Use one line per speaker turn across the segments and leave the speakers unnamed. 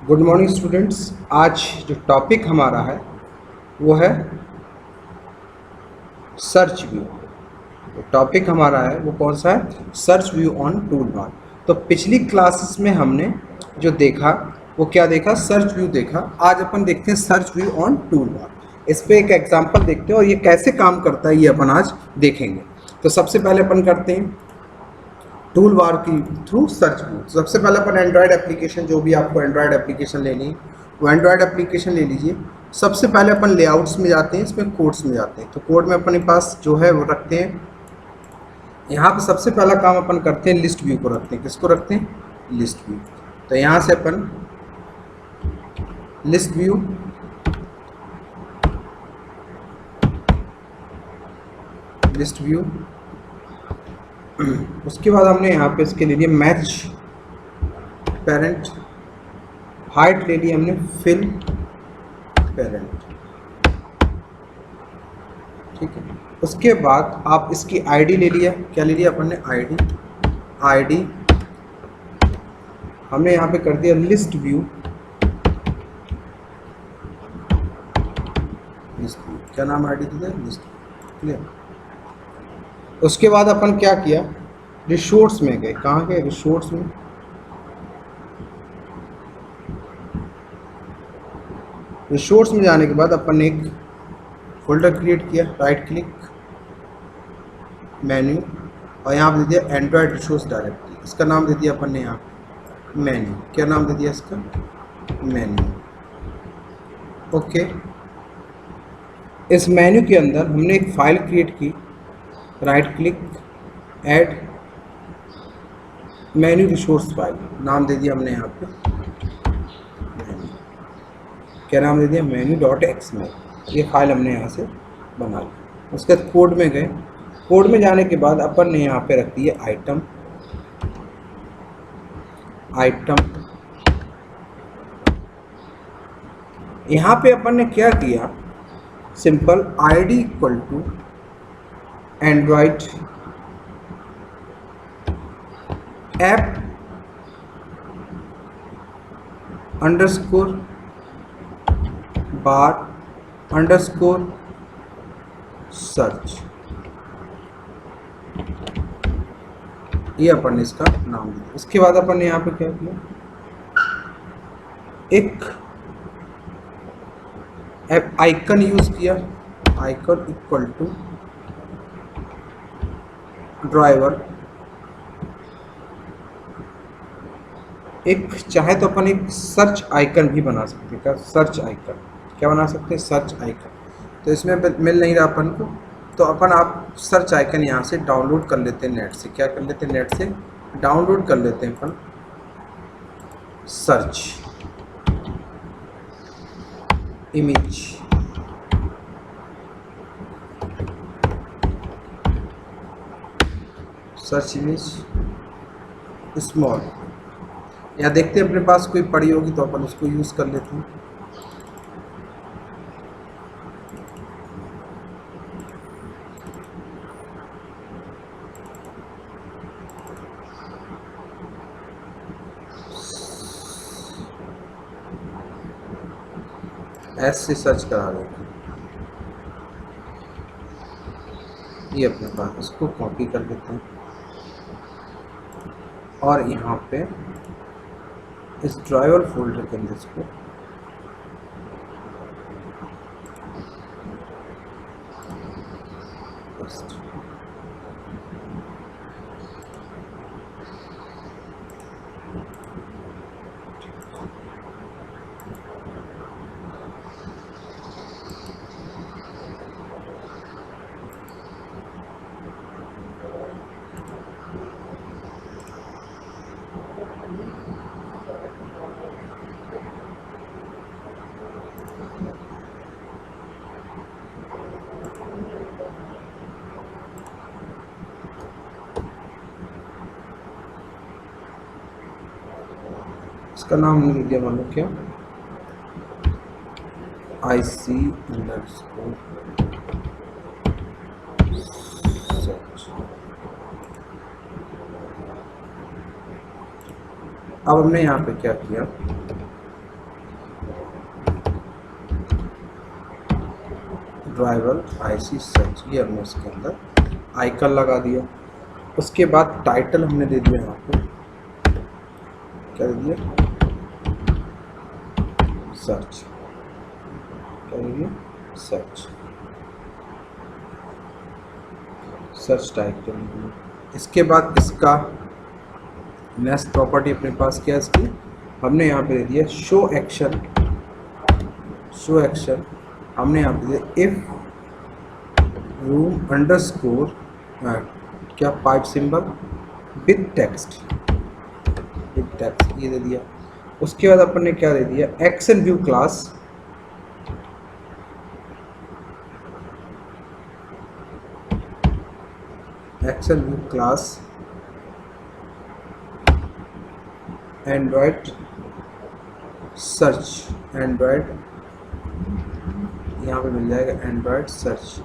Good morning students. आज जो topic हमारा है वो है सर्च व्यू। तो टॉपिक हमारा है वो कौन सा है? Search view on tool bar. तो पिछली क्लासेस में हमने जो देखा वो क्या देखा? सर्च व्यू देखा। आज अपन देखते हैं search view on tool bar. इस पे एक एग्जांपल देखते हैं और ये कैसे काम करता है ये अपन आज देखेंगे। तो सबसे पहले अपन करते हैं टूल बार की थ्रू सर्च व्यू। सबसे पहले अपन एंड्रॉयड एप्लीकेशन, जो भी आपको एंड्रॉयड एप्लीकेशन लेनी है वो एंड्रॉयड एप्लीकेशन ले लीजिए। सबसे पहले अपन लेआउट्स में जाते हैं, इसमें कोड्स में जाते हैं। तो कोड में अपने पास जो है वो रखते हैं, यहाँ पे सबसे पहला काम अपन करते हैं लिस्ट व्यू को रखते हैं। किसको रखते हैं? List view. तो यहाँ से अपन लिस्ट व्यू, लिस्ट व्यू, उसके बाद हमने यहाँ पे इसके ले लिया मैच पेरेंट, हाइट ले ली हमने फिल पेरेंट। ठीक है, उसके बाद आप इसकी आईडी ले लिया। क्या ले लिया अपन ने? आईडी हमने यहाँ पे कर दिया लिस्ट व्यू। लिस्ट व्यू क्या नाम आईडी दिया? लिस्ट। क्लियर। उसके बाद अपन क्या किया? रिसोर्स में गए। कहाँ गए? रिसोर्स में। रिसोर्स में जाने के बाद अपन ने एक फोल्डर क्रिएट किया। राइट क्लिक, मेन्यू, और यहाँ पे दे दिया एंड्रॉयड रिसोर्स डायरेक्टरी। इसका नाम दे दिया अपन ने यहाँ मेन्यू। क्या नाम दे दिया इसका? मेन्यू। ओके, इस मेन्यू के अंदर हमने एक फाइल क्रिएट की। Right click, add menu resource file, नाम दे दिया हमने यहाँ पे मेन्यू। क्या नाम दे दिया? मेन्यू.xml। ये फाइल हमने यहाँ से बना ली। उसके बाद कोड में गए। कोड में जाने के बाद अपन ने यहाँ पे रख दिया आइटम। यहाँ पे अपन ने क्या किया? Simple ID equal to Android app underscore bar underscore search, ये अपन ने इसका नाम दिया। उसके बाद अपन ने यहाँ पे क्या किया? एक आइकन यूज किया। Icon equal to driver. एक चाहे तो अपन एक सर्च आइकन भी बना सकते हैं। क्या? Search icon. क्या बना सकते हैं? Search icon. तो इसमें मिल नहीं रहा अपन को, तो अपन आप सर्च आइकन यहाँ से डाउनलोड कर लेते हैं नेट से। क्या कर लेते हैं? नेट से डाउनलोड कर लेते हैं अपन search image. Search image small, या देखते हैं अपने पास कोई पड़ी होगी तो अपन उसको यूज कर लेते हैं। एस से सर्च करा लेते हैं। ये अपने पास, इसको कॉपी कर लेते हैं और यहाँ पे इस ड्राइवर फोल्डर के अंदर इसको इसका नाम हमने दे दिया, मानो क्या? IC underscore search. अब हमने यहाँ पे क्या किया? ड्राइवर IC सर्च, ये हमने इसके अंदर आइकन लगा दिया। उसके बाद टाइटल हमने दे दिया, यहाँ पे क्या दे दिया, सर्च, क्या दे दिया, सर्च, सर्च टाइप करने के लिए। इसके बाद इसका नेक्स्ट प्रॉपर्टी अपने पास क्या है इसकी, हमने यहाँ पे दे दिया शो एक्शन, शो एक्शन हमने यहाँ पे दिया इफ रूम अंडरस्कोर क्या pipe symbol with text, with text ये दे दिया। उसके बाद अपन ने क्या दे दिया, action view class, action view class Android search, Android यहाँ पे मिल जाएगा एंड्रॉयड सर्च।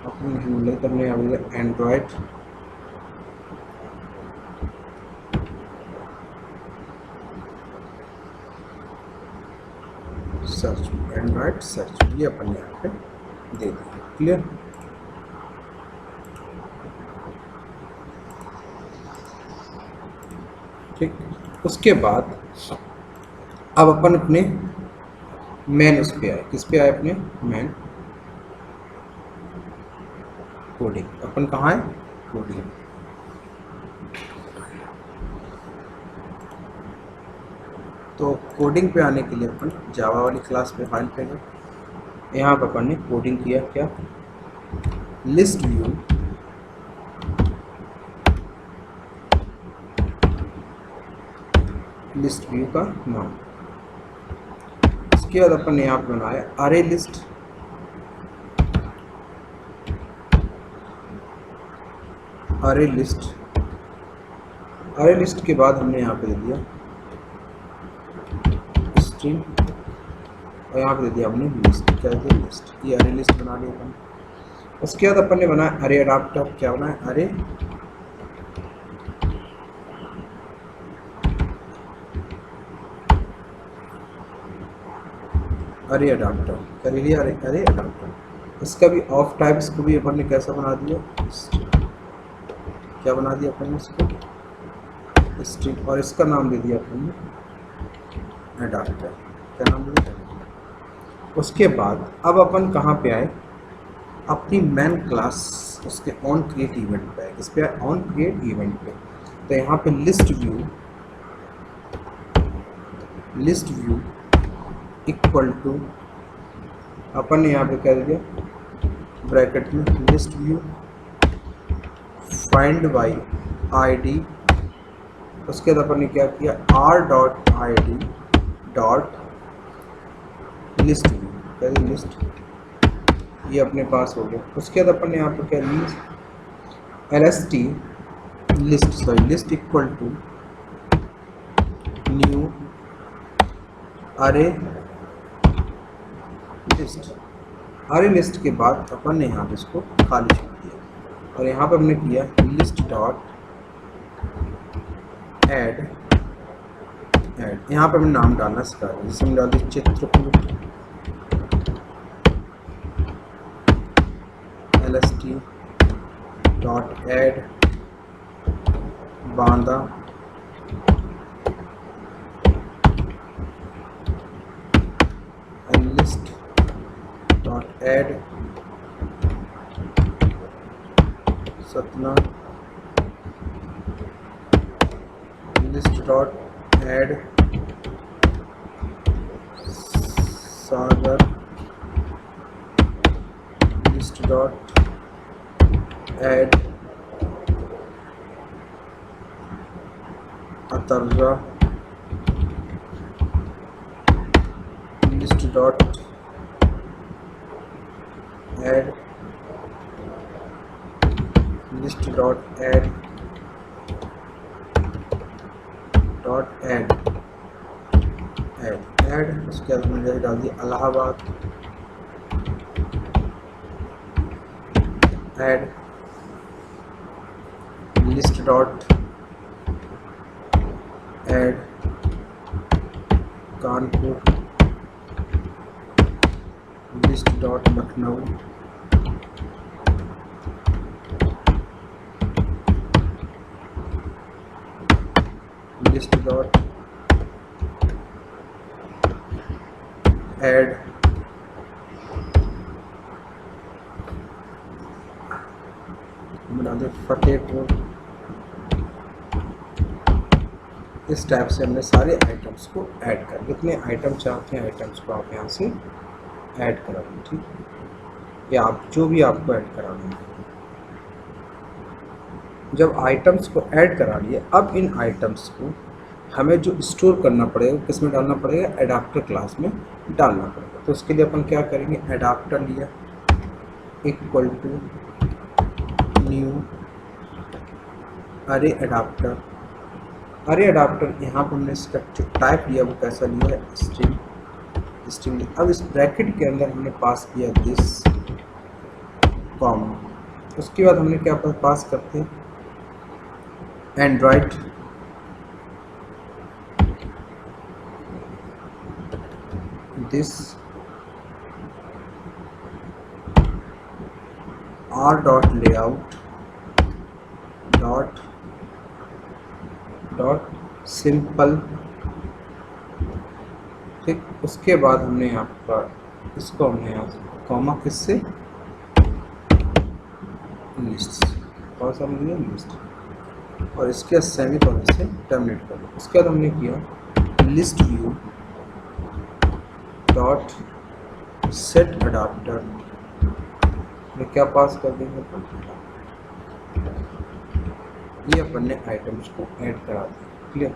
अपने तो हमने यहाँ पे एंड्रॉयड सर्च, एंड्रॉयड सर्च ये अपन यहाँ पे दे दें। क्लियर, ठीक। उसके बाद अब अपन अपने मेन उस पे आए, किस पे आए, अपने मेन कोडिंग। अपन कहाँ है, कोडिंग। तो कोडिंग पे आने के लिए अपन जावा वाली क्लास पे फाइल पे गए। यहाँ पर अपन ने कोडिंग किया क्या, लिस्ट व्यू, लिस्ट व्यू का नाम। इसके बाद अपन ने यहाँ पर बनाया अरे list, array list, array list के बाद हमने यहाँ पे दे दिया स्ट्रिंग और यहाँ पे दे दिया हमने लिस्ट, क्या दे दिया, लिस्ट। ये अरे लिस्ट बना लिया अपन। उसके बाद अपन ने बनाया अरे अडाप्टर, क्या बनाया, अरे अरे अडाप्टर कर लिया, अरे अरे अडाप्टर। इसका भी ऑफ टाइप, इसको भी अपन ने कैसा बना दिया, क्या बना दिया अपन ने इसको स्ट्रिंग, और इसका नाम दे दिया अपन ने अडाप्टर, क्या नाम दे दिया। उसके बाद अब अपन कहाँ पे आए, अपनी मेन क्लास उसके ऑन क्रिएट इवेंट पे है, किस पे है, ऑन क्रिएट इवेंट पे। तो यहाँ पे list view, list view equal to अपन ने यहाँ पे क्या दे दिया ब्रैकेट में, list view find by ID. उसके बाद अपन ने क्या किया, r.id डॉट लिस्ट व्यू, क्या दिया, लिस्ट, ये अपने पास हो गया। उसके बाद अपन ने यहाँ पे क्या लिया, lst list, sorry list equal to new array list. Array list के बाद अपन ने यहाँ पे इसको खाली छोड़ दिया और यहाँ पे हमने किया लिस्ट डॉट ऐड, ऐड यहाँ पे हमने नाम डालना सिखा दिया, जिसमें हम डाल दिए Chitrakoot lst dot add Banda list dot add Satna, list dot add Sagar, list dot add Atarra, list dot add, list dot add dot add, add add. उसके बाद मैंने डाल दिया Allahabad, add list dot add Kanpur list dot Lucknow list dot add बना दे फतेहपुर। इस type से हमने सारे आइटम्स को ऐड कर, जितने आइटम चाहते हैं आइटम्स को आप यहाँ से ऐड करा दें, ठीक है, या आप जो भी आपको ऐड कराना है। जब आइटम्स को ऐड करा लिए, अब इन आइटम्स को हमें जो स्टोर करना पड़ेगा, किस में डालना पड़ेगा, एडाप्टर क्लास में डालना पड़ेगा। तो उसके लिए अपन क्या करेंगे, एडाप्टर लिया इक्वल टू न्यू अरे एडाप्टर। अरे एडाप्टर यहाँ पर हमने इसका जो टाइप लिया वो कैसा लिया है, स्ट्रिंग। अब इस ब्रैकेट के अंदर हमने पास किया दिस कॉमा। उसके बाद हमने क्या पास करते हैं, Android this R dot layout dot simple, ठीक। उसके बाद हमने यहाँ पर इसको हमने यहाँ से कॉमा किससे, लिस्ट, कौन सा हमने लिस्ट, और इसके सेमी कॉलन से टर्मिनेट कर दिया। उसके बाद हमने किया list view dot set adapter में क्या पास कर देंगे, ये अपन ने आइटम्स को ऐड करा दिया, क्लियर।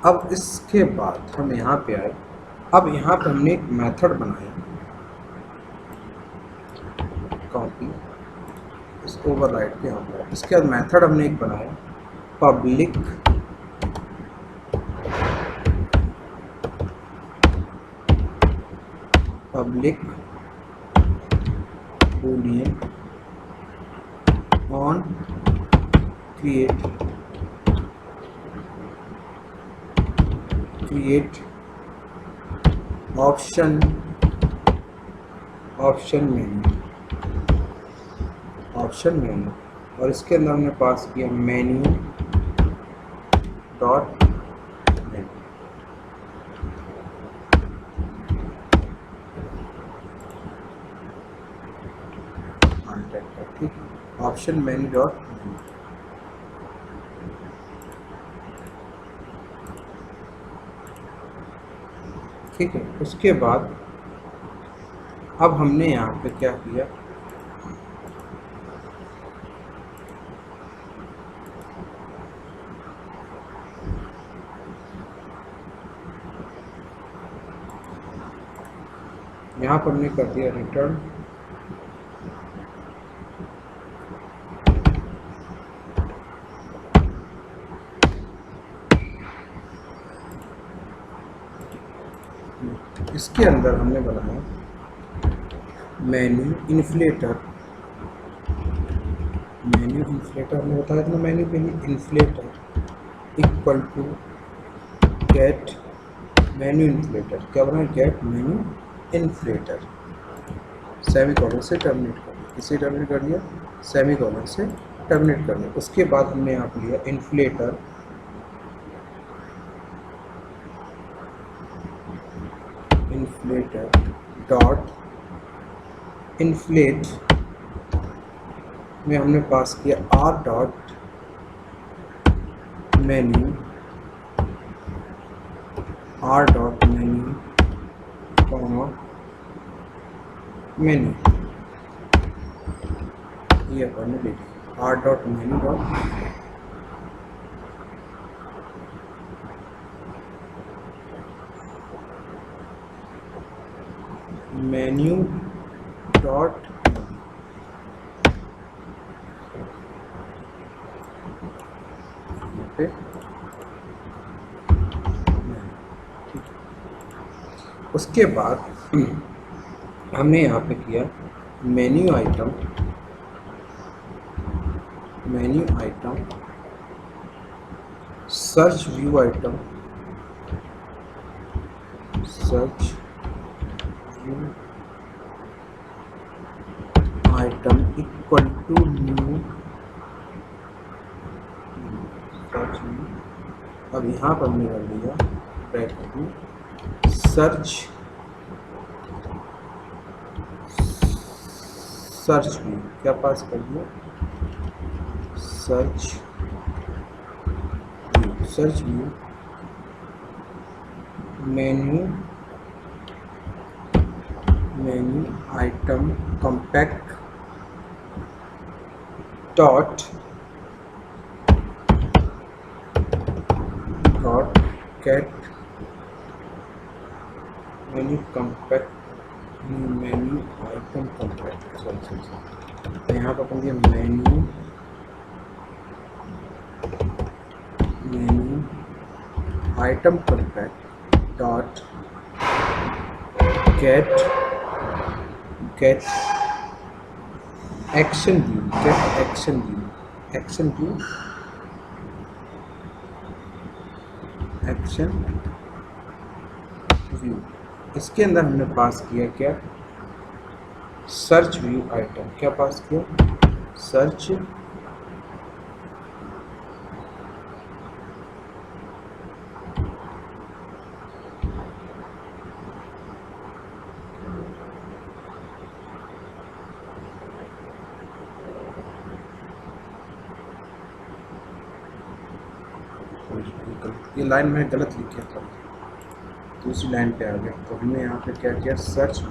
अब इसके बाद हम यहाँ पे आए, अब यहाँ पे हमने एक मेथड बनाया, कॉपी इस ओवरराइड के अंदर। इसके बाद मेथड हमने एक बनाया public Boolean on create option menu, और इसके अंदर हमने पास किया मेन्यू डॉट मेन्यू, ठीक, ऑप्शन मेन्यू डॉट मेन्यू। ठीक है, उसके बाद अब हमने यहाँ पे क्या किया, यहाँ पर हमने कर दिया रिटर्न इसके अंदर हमने बनाया मेन्यू इन्फ्लेटर हमने बताया था मेन्यू के लिए inflater equal to get menu inflater, क्या बना, get menu inflater, semicolon से टर्मिनेट कर दिया, इसे टर्मिनेट कर दिया, सेमी कॉलन से टर्मिनेट कर दिया। उसके बाद हमने यहाँ पर लिया इन्फ्लेटर डॉट इन्फ्लेट में हमने पास किया R dot menu comma menu, ये अपन ने लिखा R dot menu dot menu dot पे उसके बाद हमने यहाँ पे किया menu item search view item, search view item equal to new search view. अब यहाँ पर हमने कर दिया ब्रैकेट में सर्च व्यू, क्या पास कर दिया, search view menu item compact dot gate menu compact menu item compact, तो यहाँ पर अपन दिया menu item compact dot gate action view. इसके अंदर हमने पास किया क्या, सर्च व्यू आइटम, क्या पास किया, सर्च ये लाइन में गलत लिखा था, दूसरी लाइन पे आ गया, तो हमने यहाँ पे क्या किया, सर्च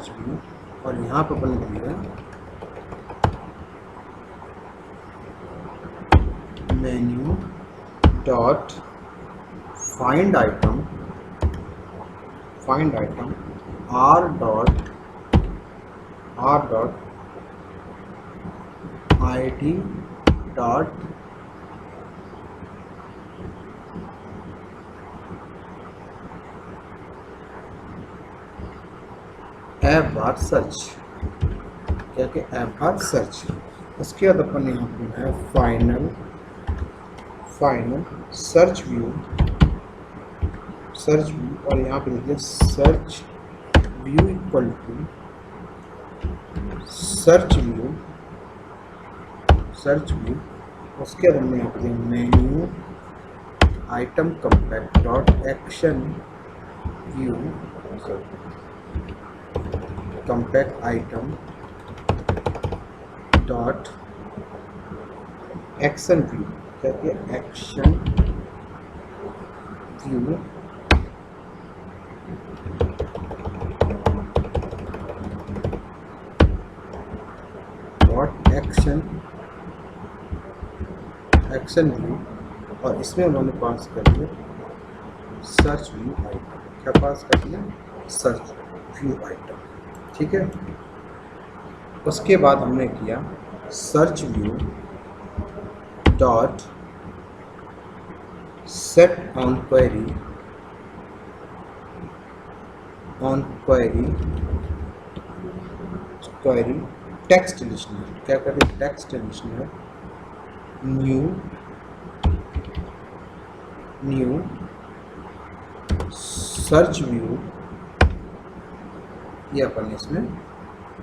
व्यू और यहाँ पर बन दिया menu dot find item R dot ID dot app bar search, क्या कि ऐप बार सर्च। उसके बाद अपन यहाँ पे है फाइनल सर्च व्यू और यहाँ पे देखिए search view equal to search view. उसके बाद हमने यहाँ पे menu item compact dot action view compact item dot action view, क्या किया, action view dot action view और इसमें उन्होंने पास कर दिया सर्च व्यू आइटम, क्या पास कर दिया, सर्च व्यू आइटम, ठीक है। उसके बाद हमने किया search view dot set on query text listener, क्या करें, text listener new search view, ये अपन इसमें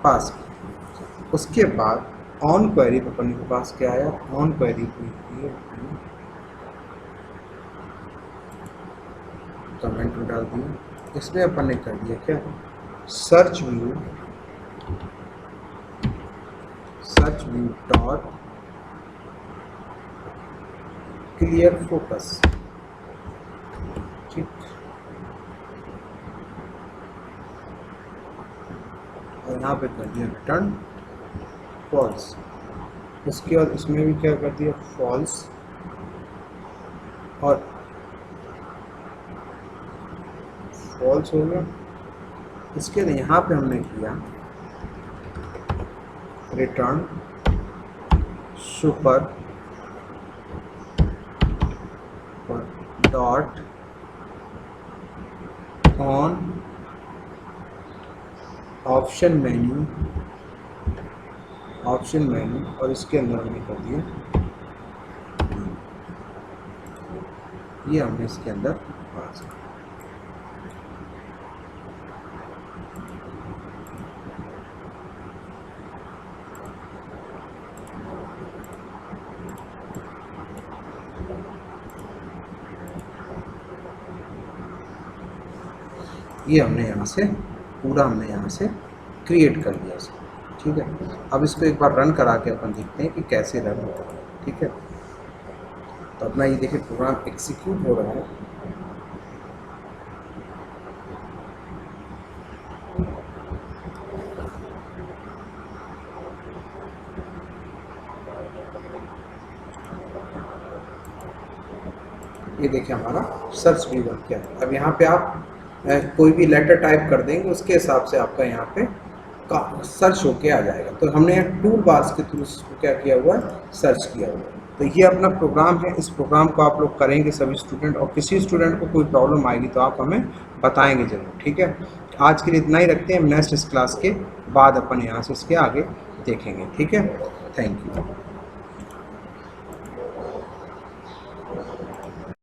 पास किया। उसके बाद ऑन क्वेरी अपन के पास क्या आया, ऑन क्वेरी कमेंट में डाल दिया, इसमें अपन ने कर दिया क्या, search view dot clear focus, ठीक, और यहाँ पे कर दिया रिटर्न फॉल्स। उसके बाद इसमें भी क्या कर दिया, फॉल्स, और फॉल्स हो गया। इसके बाद यहाँ पे हमने किया return super dot on option menu option menu और इसके अंदर हमने कर दिया, ये हमने इसके अंदर पास किया। ये हमने यहाँ से पूरा हमने यहाँ से क्रिएट कर दिया इसको, ठीक है। अब इसको एक बार रन करा के अपन देखते हैं कि कैसे रन होता है, ठीक है। तो अपना ये देखिए प्रोग्राम एग्जीक्यूट हो रहा है। ये देखिए हमारा सर्च भी बन गया। अब यहाँ पे आप कोई भी लेटर टाइप कर देंगे, उसके हिसाब से आपका यहाँ पे सर्च होके आ जाएगा। तो हमने यहाँ टूल बार्स के थ्रू इसको क्या किया हुआ है, सर्च किया हुआ है। तो ये अपना प्रोग्राम है, इस प्रोग्राम को आप लोग करेंगे सभी स्टूडेंट, और किसी स्टूडेंट को कोई प्रॉब्लम आएगी तो आप हमें बताएंगे ज़रूर, ठीक है। आज के लिए इतना ही रखते हैं, नेक्स्ट इस क्लास के बाद अपन यहाँ से इसके आगे देखेंगे, ठीक है। Thank you.